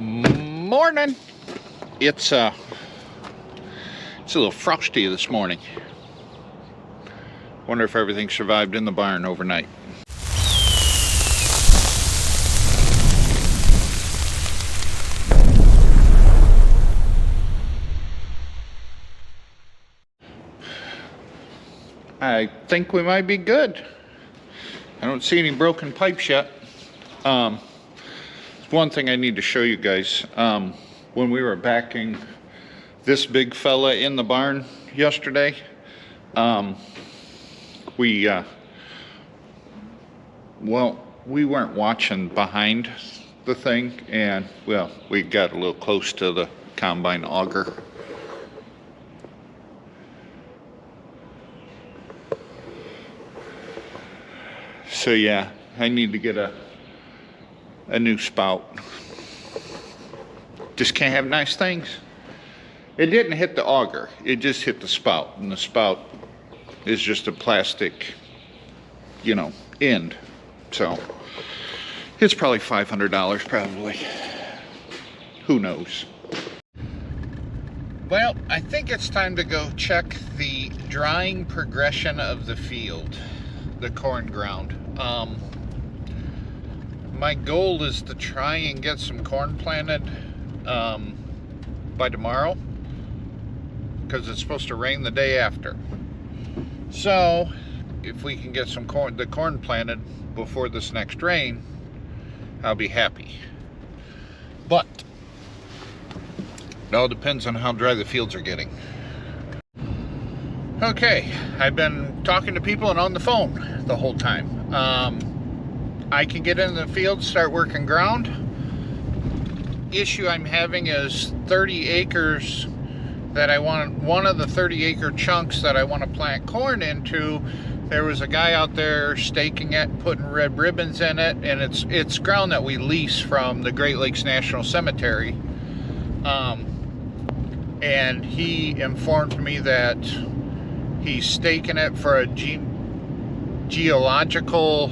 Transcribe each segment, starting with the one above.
Morning. It's a little frosty this morning. Wonder if everything survived in the barn overnight. I think we might be good. I don't see any broken pipes yet. One thing I need to show you guys. When we were backing this big fella in the barn yesterday, we weren't watching behind the thing, and well, we got a little close to the combine auger. So yeah, I need to get a new spout. Just can't have nice things. It didn't hit the auger, it just hit the spout, and the spout is just a plastic, end. So it's probably $500 probably. Who knows? Well, I think it's time to go check the drying progression of the field, the corn ground. My goal is to try and get some corn planted by tomorrow, because it's supposed to rain the day after. So if we can get the corn planted before this next rain, I'll be happy. But it all depends on how dry the fields are getting. Okay, I've been talking to people and on the phone the whole time. I can get in the field, start working ground. Issue I'm having is 30 acres that I want, one of the 30-acre chunks that I want to plant corn into. There was a guy out there staking it, putting red ribbons in it, and it's ground that we lease from the Great Lakes National Cemetery. And he informed me that he's staking it for a geological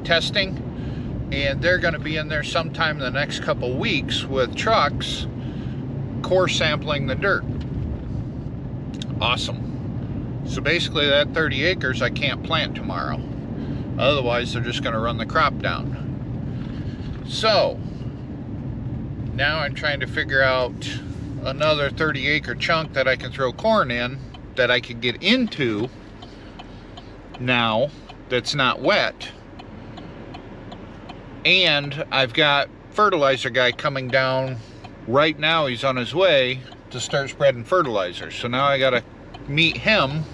testing, and they're going to be in there sometime in the next couple weeks with trucks core sampling the dirt. Awesome. So basically that 30 acres I can't plant tomorrow, otherwise they're just going to run the crop down. So now I'm trying to figure out another 30-acre chunk that I can throw corn in, that I can get into now, that's not wet. And I've got fertilizer guy coming down right now. He's on his way to start spreading fertilizer. So now I gotta meet him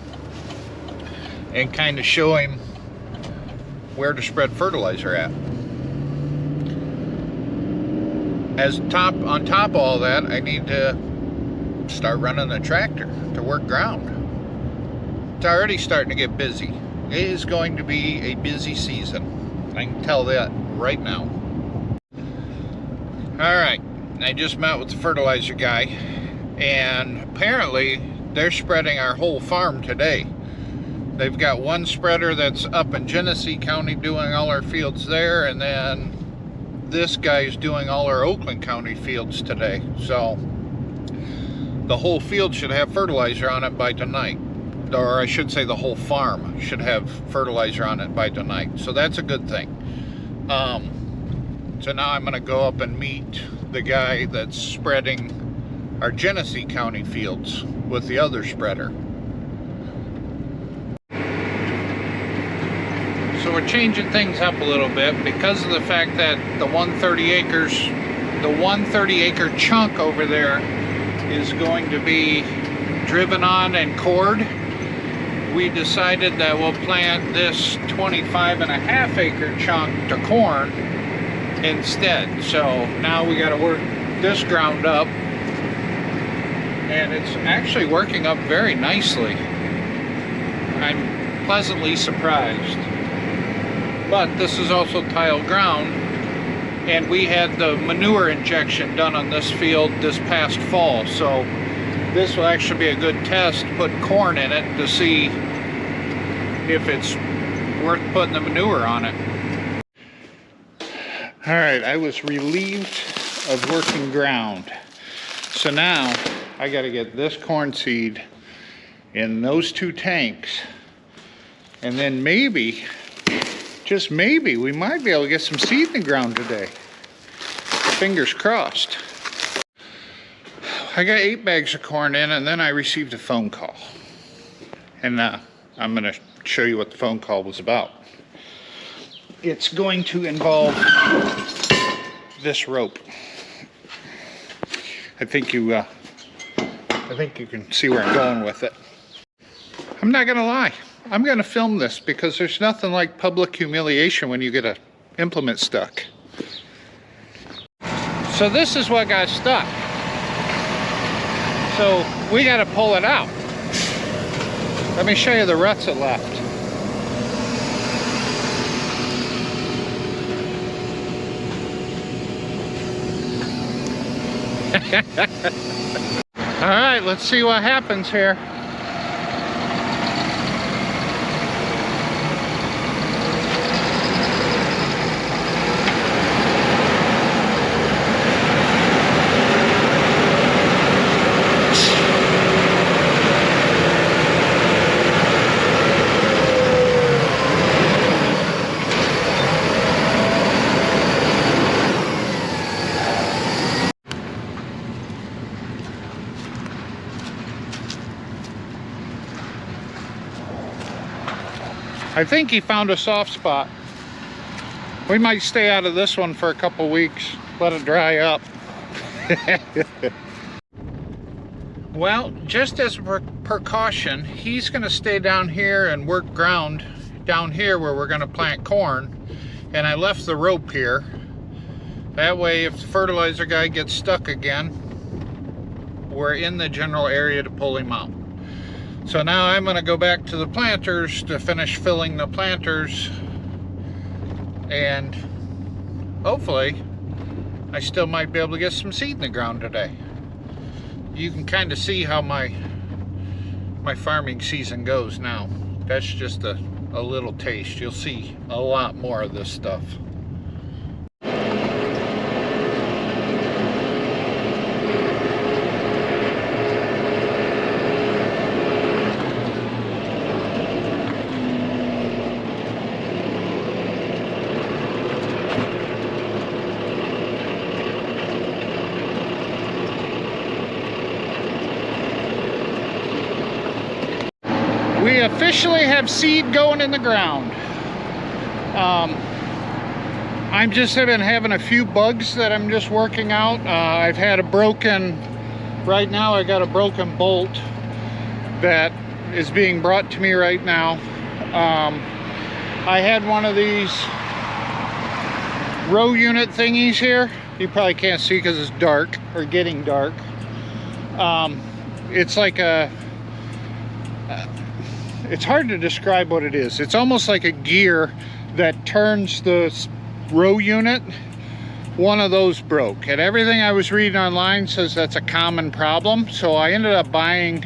and kind of show him where to spread fertilizer at. On top of all that, I need to start running the tractor to work ground. It's already starting to get busy. It is going to be a busy season. I can tell that right now. Alright, I just met with the fertilizer guy, and apparently they're spreading our whole farm today. They've got one spreader that's up in Genesee County doing all our fields there, and then this guy's doing all our Oakland County fields today. So the whole field should have fertilizer on it by tonight. Or I should say the whole farm should have fertilizer on it by tonight. So that's a good thing. So now I'm going to go up and meet the guy that's spreading our Genesee County fields with the other spreader. So we're changing things up a little bit because of the fact that the 130-acre chunk over there is going to be driven on and cored. We decided that we'll plant this 25.5-acre chunk to corn instead. So now we got to work this ground up, and it's actually working up very nicely. I'm pleasantly surprised. But this is also tile ground, and we had the manure injection done on this field this past fall, so this will actually be a good test, put corn in it to see if it's worth putting the manure on it. All right, I was relieved of working ground. So now I got to get this corn seed in those 2 tanks, and then maybe, just maybe, we might be able to get some seed in the ground today. Fingers crossed. I got 8 bags of corn in, and then I received a phone call. And I'm going to show you what the phone call was about. It's going to involve this rope. I think you can see where I'm going with it. I'm not gonna lie, I'm gonna film this because there's nothing like public humiliation when you get an implement stuck. So this is what got stuck. So we gotta pull it out. Let me show you the ruts it left. All right, let's see what happens here. I think he found a soft spot. We might stay out of this one for a couple weeks, let it dry up. Well, just as a precaution, he's going to stay down here and work ground down here where we're going to plant corn. And I left the rope here. That way, if the fertilizer guy gets stuck again, we're in the general area to pull him out. So now I'm going to go back to the planters to finish filling the planters, and hopefully I still might be able to get some seed in the ground today. You can kind of see how my farming season goes now. That's just a little taste. You'll see a lot more of this stuff. We officially have seed going in the ground. I'm just been having a few bugs that I'm just working out. I've had a broken, right now I got a broken bolt that is being brought to me right now. I had one of these row unit thingies here. You probably can't see because it's dark, or getting dark. It's like a, it's hard to describe what it is. It's almost like a gear that turns the row unit. One of those broke, and everything I was reading online says that's a common problem. So I ended up buying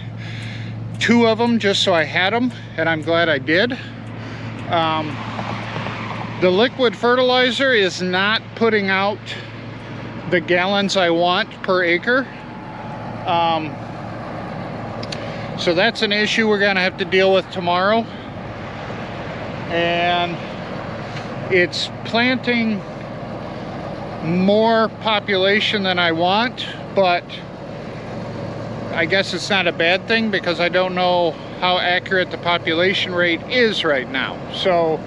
2 of them just so I had them, and I'm glad I did. The liquid fertilizer is not putting out the gallons I want per acre. So that's an issue we're gonna have to deal with tomorrow. And it's planting more population than I want, but I guess it's not a bad thing because I don't know how accurate the population rate is right now. So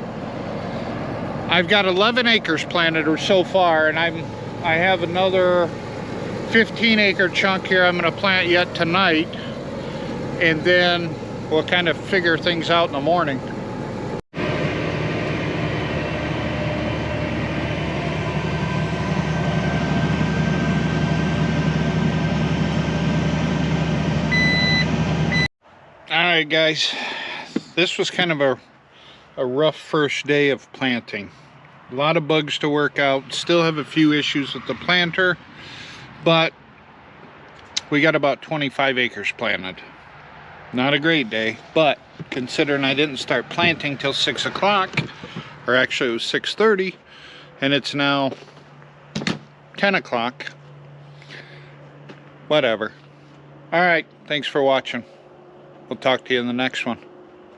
I've got 11 acres planted or so far, and I have another 15-acre chunk here I'm gonna plant yet tonight. And then we'll kind of figure things out in the morning. Alright guys, this was kind of a rough first day of planting. A lot of bugs to work out. Still have a few issues with the planter, but we got about 25 acres planted. Not a great day, but considering I didn't start planting till 6 o'clock, or actually it was 6:30, and it's now 10 o'clock, Whatever. Alright, thanks for watching. We'll talk to you in the next one.